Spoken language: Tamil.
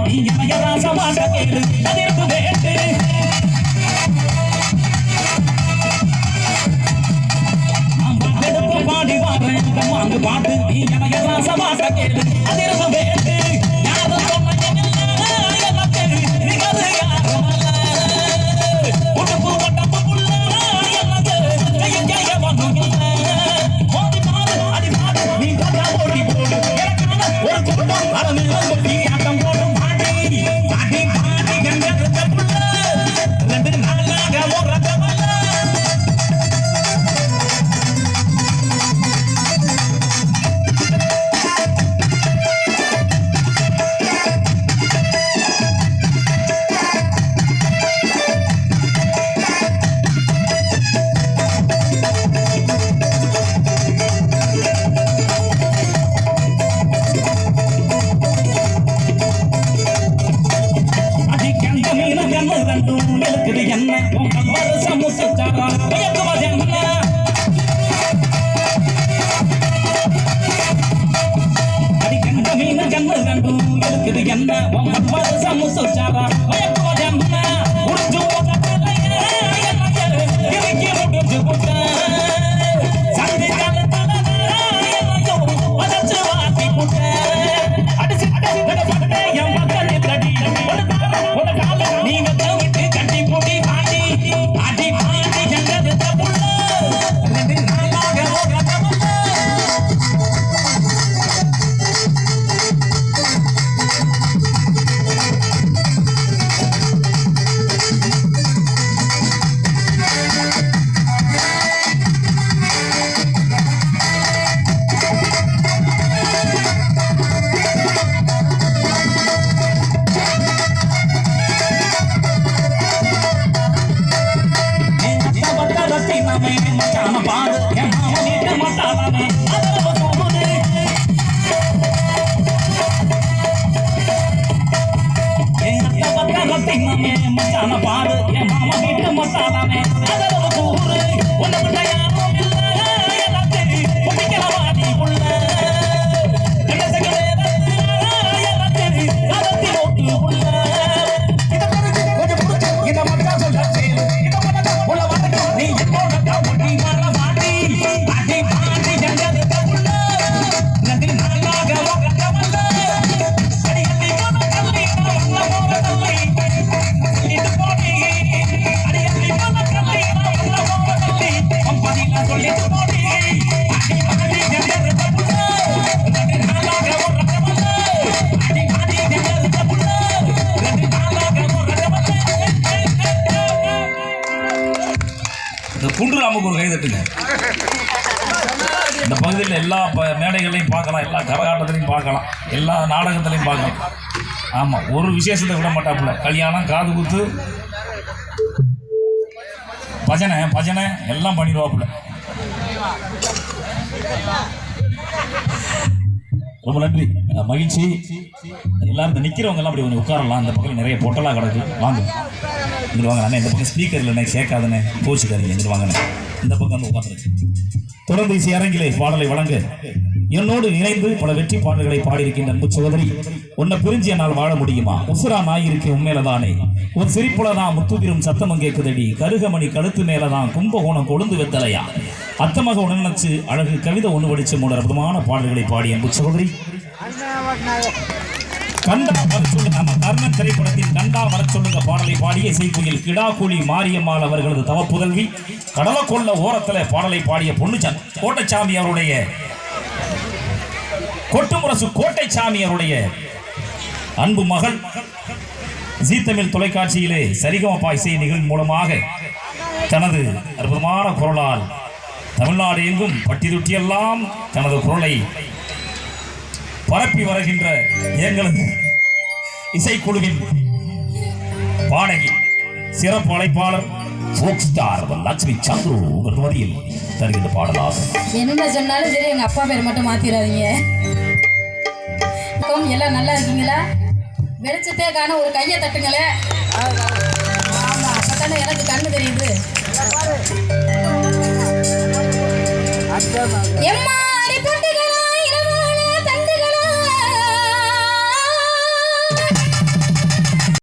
நீ எமைய ராசமாக கேளு அதிர்ந்து வேட்டு எடுத்து பாடி வாரேன் மாங்கு பாட்டு நீ எமைய ராசமாக கேளு அதிர்ந்து வேட்டு யாரும் குண்டுராமுக்கு ஒரு கை தட்டுங்க. இந்த பகுதியில் எல்லா மேடைகளையும் பார்க்கலாம், எல்லா கரகாட்டத்திலையும் பார்க்கலாம், எல்லா நாடகத்திலையும் பார்க்கலாம். ஆமாம், ஒரு விசேஷத்தை விட மாட்டாப்புல. கல்யாணம், காது குத்து, பஜனை எல்லாம் பண்ணிடுவாப்புல. ரொம்ப நன்றி, மகிழ்ச்சி. எல்லாரும் இந்த நிற்கிறவங்க எல்லாம் அப்படி கொஞ்சம் உட்காரலாம். இந்த பக்கம் நிறைய பொட்டலாக கிடக்கு. வாங்க இங்கிட்டு வாங்க. அண்ணே இந்த பக்கம் ஸ்பீக்கர் இல்லைண்ணே, கேட்காதுண்ணே, போச்சுக்காதீங்க. இங்கிட்டு வாங்கண்ணே, இந்த பக்கம் வந்து உட்காந்துருக்கு. தொடர்ந்து இசை அரங்கிலே பாடலை வழங்க என்னோடு இணைந்து பல வெற்றி பாடல்களை பாடியிருக்கின்ற அன்பு சகோதரி, உன்னை பிரிஞ்சு என்னால் வாழ முடியுமா, உசுரா நாயிருக்கு உண்மையிலதானே, ஒரு சிரிப்புலதான் முத்துதிரும் சத்தமும் கேட்குதடி, கருகமணி கழுத்து மேலதான் கும்பகோணம் கொழுந்து வெத்தலையா, அத்தமாக உணர்ச்சி அழகு கவிதை ஒன்று படிச்ச மூணு அற்புதமான பாடல்களை பாடிய அன்பு சகோதரி, கண்டா வர சொல்லுங்க. நம்ம கர்ணன் திரைப்படத்தில் கண்டா வர சொல்லுங்க பாடலை பாடிய இசைக்குயில் கிடாக்குழி மாரியம்மாள் அவர்களது தவ புதல்வி, கடல கொள்ள ஓரத்தில் பாடலை பாடிய பொன்னுச்சாமி கோட்டைச்சாமி அவருடைய கொட்டுமுரசு கோட்டைச்சாமி அவருடைய அன்பு மகள், ஜீ தமிழ் தொலைக்காட்சியிலே சரிகமபா இசை நிகழ்ச்சி மூலமாக தனது அற்புதமான குரலால் தமிழ்நாடு எங்கும் பட்டி தொட்டியெல்லாம் தனது குரலை பரப்பி வருகின்ற எங்களது இசைக்குழுவின் பாடகி, சிறப்பு அழைப்பாளர், ஃபோக் ஸ்டார் லட்சுமி சந்துரு உங்கள் தொகுதியில் தருகின்ற பாடலாகும். என்ன சொன்னாலும் சரி, எங்க அப்பா பேர் மட்டும் மாத்திராதீங்க. எல்லாம் நல்லா இருக்கீங்களா? வெளிச்சத்தே காண ஒரு கையை தட்டுங்களே. ஆமா, அப்பதானே எனக்கு கண்ணு தெரியுது. எம்மா